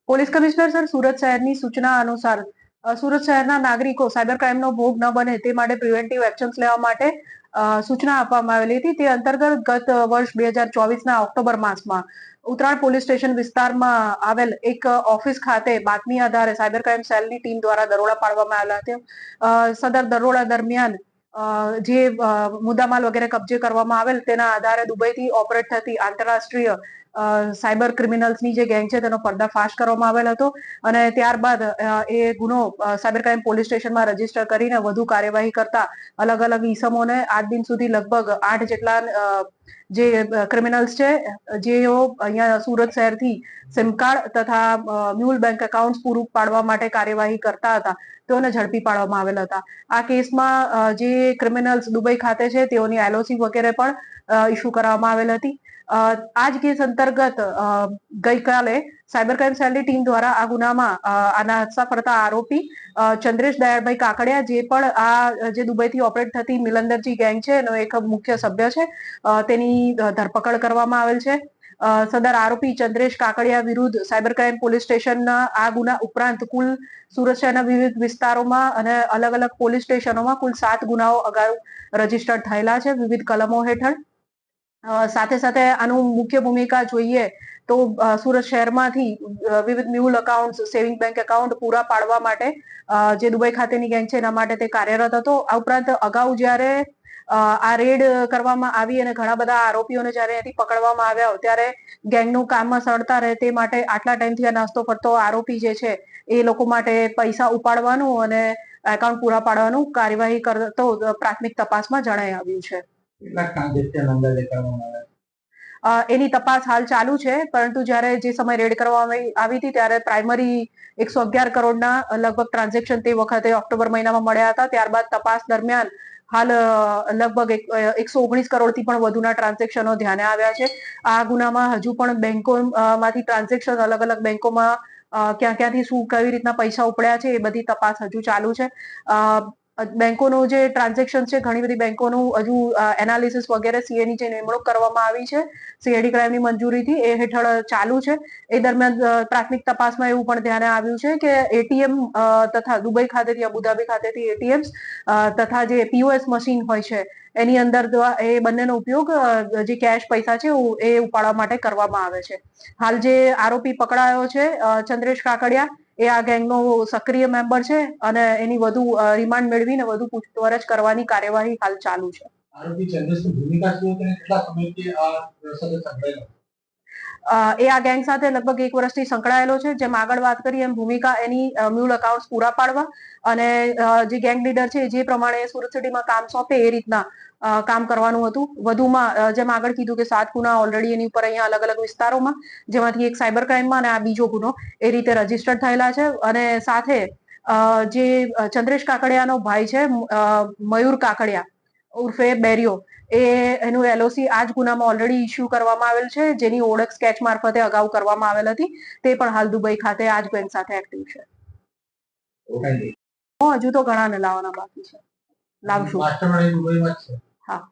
Police commissioner sir, Surat શહેરની સૂચના અનુસાર સુરત શહેરના નાગરિકો સાયબર ક્રાઇમનો ભોગ ન બને તે માટે પ્રિવેન્ટિવ એક્શન્સ લેવા માટે સૂચના આપવામાં આવેલી હતી. તે અંતર્ગત ગત વર્ષ 2024ના ઓક્ટોબર માસમાં ઉત્તરાયણ પોલીસ સ્ટેશન વિસ્તારમાં આવેલ એક ઓફિસ ખાતે બાતમી આધારે સાયબર ક્રાઇમ સેલની ટીમ દ્વારા દરોડા પાડવામાં આવેલા હતા. સદર દરોડા દરમિયાન જે મુદ્દામાલ વગેરે કબજે કરવામાં આવેલ તેના આધારે દુબઈથી ઓપરેટ થતી આંતરરાષ્ટ્રીય સાયબર ક્રિમિનલ્સની જે ગેંગ છે તેનો પર્દાફાશ કરવામાં આવેલ હતો અને ત્યારબાદ એ ગુનો સાયબર ક્રાઇમ પોલીસ સ્ટેશનમાં રજીસ્ટર કરીને વધુ કાર્યવાહી કરતા અલગ અલગ ઈસમોને આજ દિન સુધી લગભગ 8 જેટલા જે ક્રિમિનલ્સ છે જેઓ અહીંયા સુરત શહેરથી સિમ કાર્ડ તથા મ્યુલ બેંક એકાઉન્ટ પૂરું પાડવા માટે કાર્યવાહી કરતા હતા તેઓને ઝડપી પાડવામાં આવેલ હતા. આ કેસમાં જે ક્રિમિનલ્સ દુબઈ ખાતે છે તેઓની એલઓસી વગેરે પણ ઇસ્યુ કરવામાં આવેલ હતી. આ જ કેસ અંતર્ગત ગઈકાલે સાયબર ક્રાઇમ સેલની ટીમ દ્વારા આ ગુનામાં આના હત્યા ફરતા આરોપી ચંદ્રેશ દયાળભાઈ કાકડિયા, જે પણ આ જે દુબઈથી ઓપરેટ થતી મિલંદરજી ગેંગ છે એનો એક મુખ્ય સભ્ય છે, તેની ધરપકડ કરવામાં આવેલ છે. સદર આરોપી ચંદ્રેશ કાકડિયા વિરુદ્ધ સાયબર ક્રાઇમ પોલીસ સ્ટેશનના આ ગુના ઉપરાંત કુલ સુરત શહેરના વિવિધ વિસ્તારોમાં અને અલગ અલગ પોલીસ સ્ટેશનોમાં કુલ 7 ગુનાઓ અગાઉ રજીસ્ટર્ડ થયેલા છે વિવિધ કલમો હેઠળ. સાથે સાથે આનું મુખ્ય ભૂમિકા જોઈએ તો સુરત શહેરમાંથી વિવિધ mule account, saving bank account પૂરા પાડવા માટે જે દુબઈ ખાતેની ગેંગ છે એના માટે તે કાર્યરત હતો. આ ઉપરાંત અગાઉ જ્યારે આ રેડ કરવામાં આવી અને ઘણા બધા આરોપીઓને જ્યારે એથી પકડવામાં આવ્યા ત્યારે ગેંગનું કામમાં સરળતા રહે તે માટે આટલા ટાઈમથી આ નાસ્તો ફરતો આરોપી જે છે એ લોકો માટે પૈસા ઉપાડવાનું અને એકાઉન્ટ પૂરા પાડવાનું કાર્યવાહી કરતો પ્રાથમિક તપાસમાં જણાઈ આવ્યું છે. એની તપાસ હાલ ચાલુ છે, પરંતુ જ્યારે જે સમય રેડ કરવામાં આવી હતી ત્યારે પ્રાઇમરી 111 કરોડના લગભગ ટ્રાન્ઝેક્શન તે વખતે ઓક્ટોબર મહિનામાં મળ્યા હતા. ત્યારબાદ તપાસ દરમિયાન હાલ લગભગ 119 કરોડથી પણ વધુના ટ્રાન્ઝેક્શનો ધ્યાને આવ્યા છે. આ ગુનામાં હજુ પણ બેંકોમાંથી ટ્રાન્ઝેક્શન અલગ અલગ બેંકોમાં ક્યાંથી શું કઈ રીતના પૈસા ઉપડ્યા છે એ બધી તપાસ હજુ ચાલુ છે. બેંકોનું જે ટ્રાન્ઝેક્શન છે ઘણી બધી બેંકોનું હજુ એનાલિસિસ વગેરે સીએની જે નિમણૂક કરવામાં આવી છે સીઆઈડી ક્રાઇમની મંજૂરીથી એ હેઠળ ચાલુ છે. એ દરમિયાન પ્રાથમિક તપાસમાં એવું પણ ધ્યાને આવ્યું છે કે એટીએમ તથા દુબઈ ખાતેથી અબુધાબી ખાતેથી એટીએમ્સ તથા જે પીઓએસ મશીન હોય છે એની અંદર એ બંનેનો ઉપયોગ જે કેશ પૈસા છે એ ઉપાડવા માટે કરવામાં આવે છે. હાલ જે આરોપી પકડાયો છે ચંદ્રેશ કાકડિયા, એ આ ગેંગનો સક્રિય મેમ્બર છે અને એની વધુ રિમાન્ડ મેળવીને વધુ પૂછપરછ કરવાની કાર્યવાહી હાલ ચાલુ છે. આરોપી ચંદ્રેશની ભૂમિકા શું હતી અને કેટલા સમયથી આ સાથે સંકળાયેલો? એ આ ગેંગ સાથે લગભગ 1 વર્ષથી સંકળાયેલો છે. જેમ આગળ વાત કરી એમ ભૂમિકા એની મ્યુલ એકાઉન્ટ્સ પૂરા પાડવા અને જે ગેંગ લીડર છે જે પ્રમાણે સુરત સિટીમાં કામ સોંપે એ રીતના કામ કરવાનું હતું. વધુમાં જેમ આગળ કીધું કે 7 ગુના ઓલરેડી એની ઉપર અહીંયા અલગ અલગ વિસ્તારોમાં, જેમાંથી એક સાયબર ક્રાઇમમાં અને આ બીજો ગુનો એ રીતે રજીસ્ટર્ડ થયેલા છે. અને સાથે જે ચંદ્રેશ કાકડિયાનો ભાઈ છે મયુર કાકડિયા ઉર્ફે બેરિયો, એનું એલઓસી આ જ ગુનામાં ઓલરેડી ઇસ્યુ કરવામાં આવેલ છે, જેની ઓળખ સ્કેચ મારફતે અગાઉ કરવામાં આવેલ હતી. તે પણ હાલ દુબઈ ખાતે આ જ ગેંગ સાથે એક્ટિવ છે. હજુ તો ઘણા ને લાવવાના બાકી છે. લાવશું. હા.